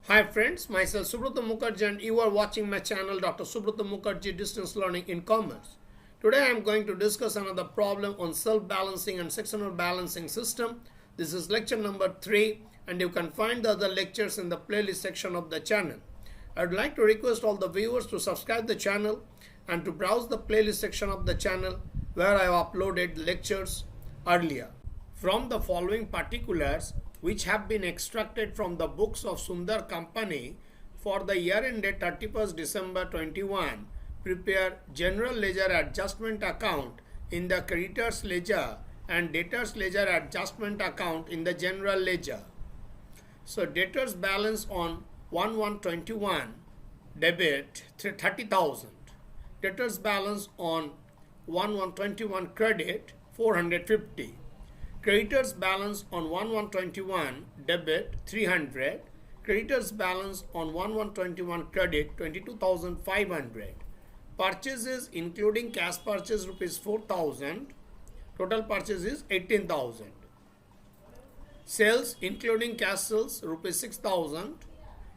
Hi friends, myself Subrata Mukherjee and you are watching my channel Dr. Subrata Mukherjee Distance Learning in Commerce. Today I am going to discuss another problem on self-balancing and sectional balancing system. This is lecture number 3 and you can find the other lectures in the playlist section of the channel. I would like to request all the viewers to subscribe the channel and to browse the playlist section of the channel where I have uploaded lectures earlier. From the following particulars which have been extracted from the books of Sundar Company for the year ended 31st December 21, prepare general ledger adjustment account in the creditors ledger and debtors ledger adjustment account in the general ledger. So debtors balance on 1/1/21 debit 30,000. Debtors balance on 1/1/21 credit 450. Creditors balance on 1/1/21 debit 300. Creditors balance on 1/1/21 credit 22,500. Purchases including cash purchase rupees 4,000. Total purchase is 18,000. Sales including cash sales rupees 6,000.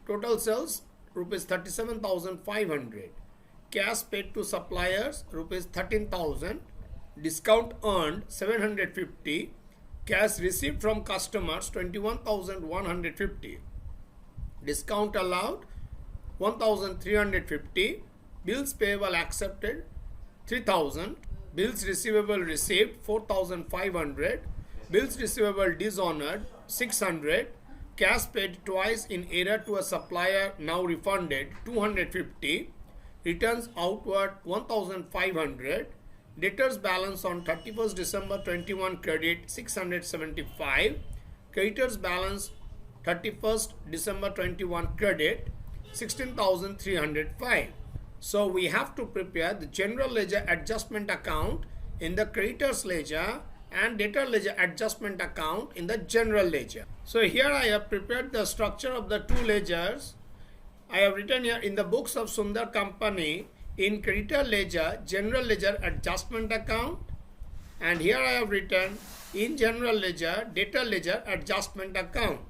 Total sales rupees 37,500. Cash paid to suppliers rupees 13,000. Discount earned 750. Cash received from customers 21,150. Discount allowed 1,350. Bills payable accepted 3,000. Bills receivable received 4,500. Bills receivable dishonored 600. Cash paid twice in error to a supplier now refunded 250. Returns outward 1,500. Debtors balance on 31st December 21 credit 675. Creditors balance 31st December 21 credit 16,305. So we have to prepare the general ledger adjustment account in the creditors ledger and debtor ledger adjustment account in the general ledger. So here I have prepared the structure of the two ledgers. I have written here in the books of Sundar Company in creditor ledger, general ledger adjustment account, and here I have written in general ledger, debtor ledger adjustment account.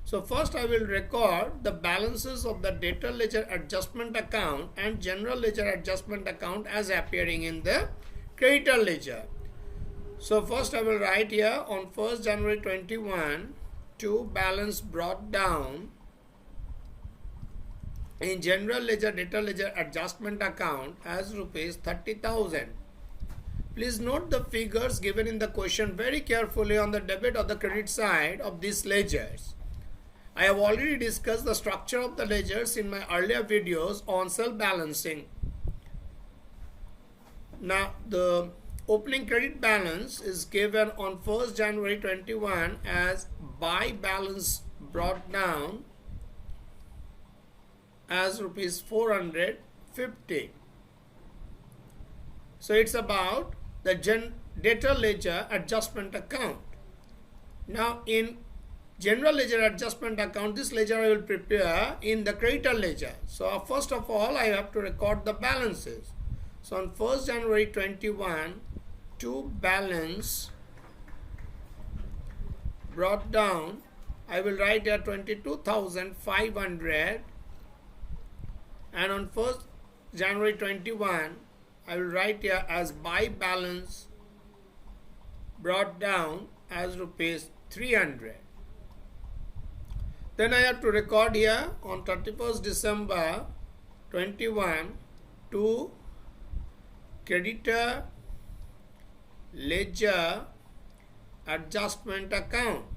So first I will record the balances of the debtor ledger adjustment account and general ledger adjustment account as appearing in the creditor ledger. So first I will write here on 1st January 21 to balance brought down in general ledger debtor ledger adjustment account as rupees 30,000. Please note the figures given in the question very carefully on the debit or the credit side of these ledgers. I have already discussed the structure of the ledgers in my earlier videos on self-balancing. Now the opening credit balance is given on 1st January 21 as by balance brought down as rupees 450. So it's about the debtor ledger adjustment account. Now in general ledger adjustment account, this ledger I will prepare in the creditor ledger. So first of all I have to record the balances. So on 1st January 21 to balance brought down, I will write here 22,500. And on 1st January 21, I will write here as by balance brought down as rupees 300. Then I have to record here on 31st December 21 to creditor ledger adjustment account.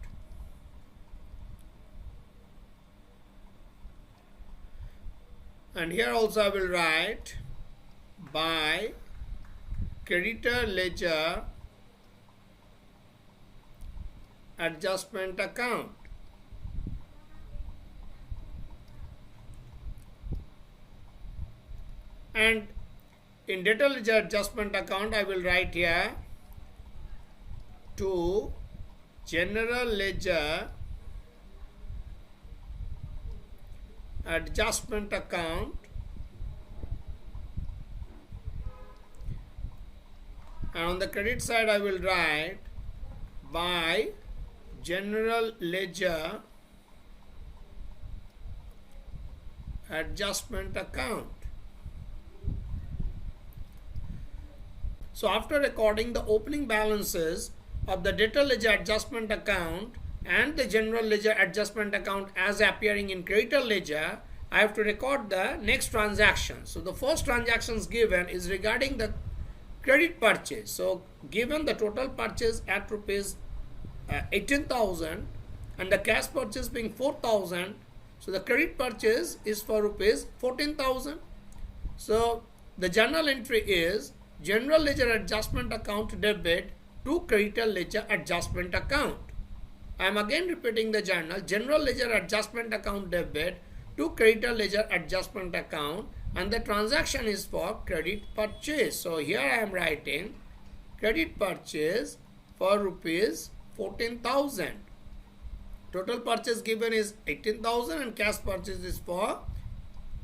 And here also I will write by creditor ledger adjustment account. And in debtor ledger adjustment account I will write here to general ledger adjustment account and on the credit side I will write by general ledger adjustment account. So after recording the opening balances of the debtor ledger adjustment account and the general ledger adjustment account as appearing in creditor ledger, I have to record the next transaction. So the first transactions given is regarding the credit purchase. So given the total purchase at rupees 18,000 and the cash purchase being 4,000, so the credit purchase is for rupees 14,000. So the journal entry is general ledger adjustment account debit to creditor ledger adjustment account. I am again repeating the journal. General ledger adjustment account debit to creditor ledger adjustment account, and the transaction is for credit purchase. So here I am writing credit purchase for rupees 14,000. Total purchase given is 18,000 and cash purchase is for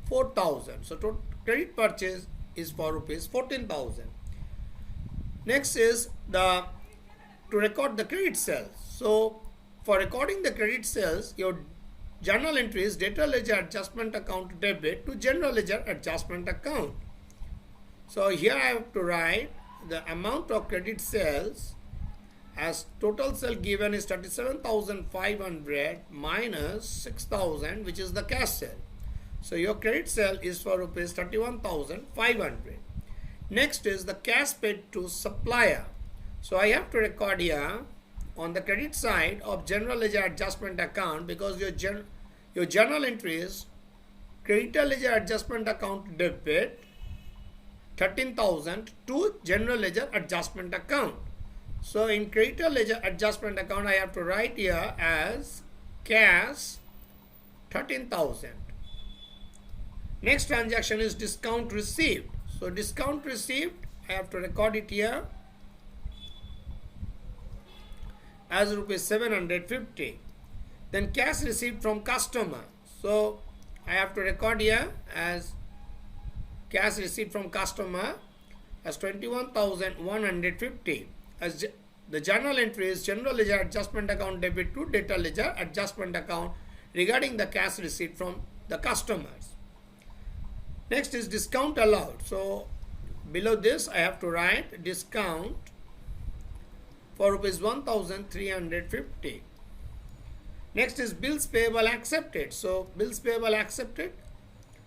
4,000. So credit purchase is for rupees 14,000. Next is to record the credit sales. So for recording the credit sales, your journal entry is debtor ledger adjustment account debit to general ledger adjustment account. So here I have to write the amount of credit sales as total sale given is 37,500 minus 6,000, which is the cash sale. So your credit sale is for rupees 31,500. Next is the cash paid to supplier. So I have to record here on the credit side of general ledger adjustment account, because your journal entry is creditor ledger adjustment account debit 13,000 to general ledger adjustment account. So in creditor ledger adjustment account, I have to write here as cash 13,000. Next transaction is discount received. So discount received, I have to record it here as rupees 750. Then cash received from customer. So I have to record here as cash received from customer as 21,150. As the journal entry is general ledger adjustment account debit to debtor ledger adjustment account regarding the cash received from the customers. Next is discount allowed. So below this I have to write discount for rupees 1,350. Next is bills payable accepted. So bills payable accepted,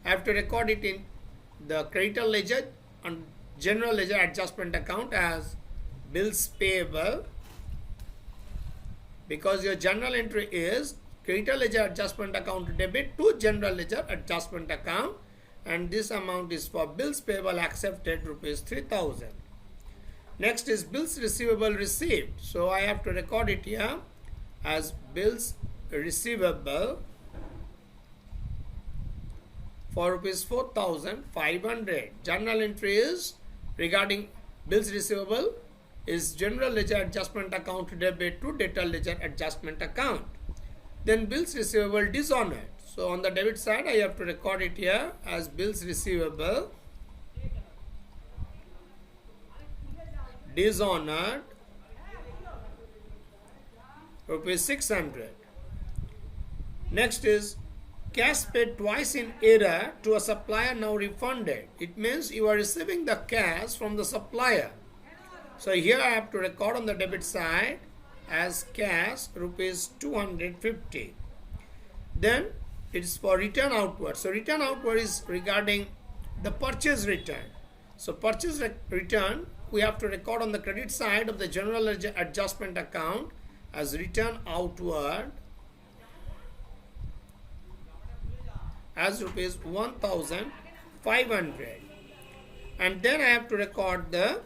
I have to record it in the creditor ledger and general ledger adjustment account as bills payable, because your journal entry is creditor ledger adjustment account debit to general ledger adjustment account, and this amount is for bills payable accepted rupees 3,000. Next is bills receivable received. So I have to record it here as bills receivable for rupees 4,500. Journal entry is regarding bills receivable is general ledger adjustment account debit to debtor ledger adjustment account. Then bills receivable dishonored. So on the debit side, I have to record it here as bills receivable dishonored rupees 600. Next is cash paid twice in error to a supplier now refunded. It means you are receiving the cash from the supplier. So here I have to record on the debit side as cash rupees 250. Then it is for return outward. So return outward is regarding the purchase return. So purchase return, we have to record on the credit side of the general ledger adjustment account as return outward as rupees 1,500. And then I have to record the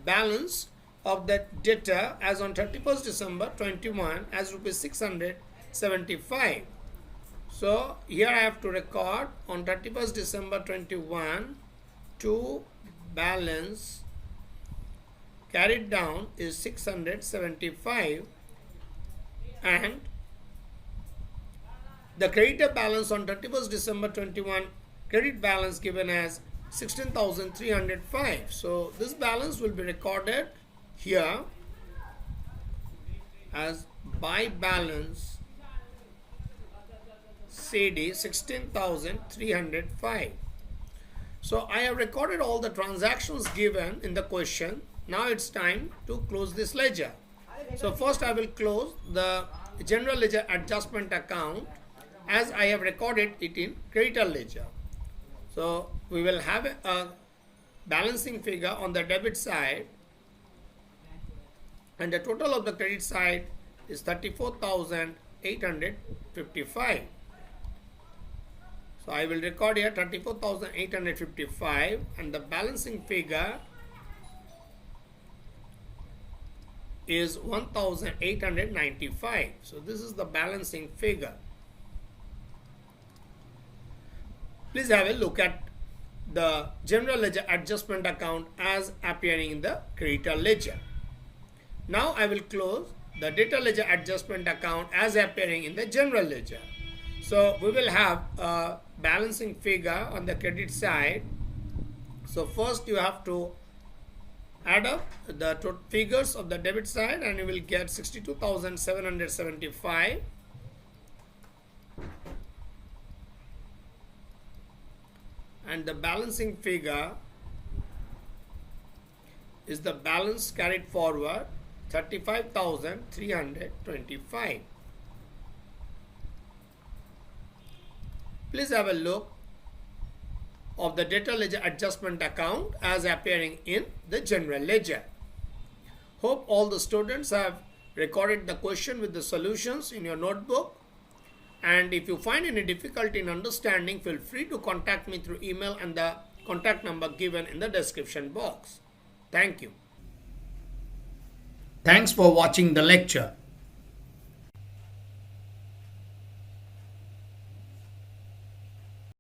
balance of that debtor as on 31st December 21 as rupees 675. So here I have to record on 31st December 21 to balance carried down is 675, and the creditor balance on 31st December 21 credit balance given as 16,305. So this balance will be recorded here as by balance CD 16,305. So I have recorded all the transactions given in the question. Now it's time to close this ledger. So first I will close the general ledger adjustment account as I have recorded it in creditor ledger. So we will have a balancing figure on the debit side, and the total of the credit side is 34,855. So I will record here 34,855, and the balancing figure is 1,895. So this is the balancing figure. Please have a look at the general ledger adjustment account as appearing in the creditor ledger. Now I will close the debtor ledger adjustment account as appearing in the general ledger. So we will have a balancing figure on the credit side. So first you have to add up the figures of the debit side and you will get 62,775. And the balancing figure is the balance carried forward 35,325. Please have a look of the debtor ledger adjustment account as appearing in the general ledger. Hope all the students have recorded the question with the solutions in your notebook. And if you find any difficulty in understanding, feel free to contact me through email and the contact number given in the description box. Thank you. Thanks for watching the lecture.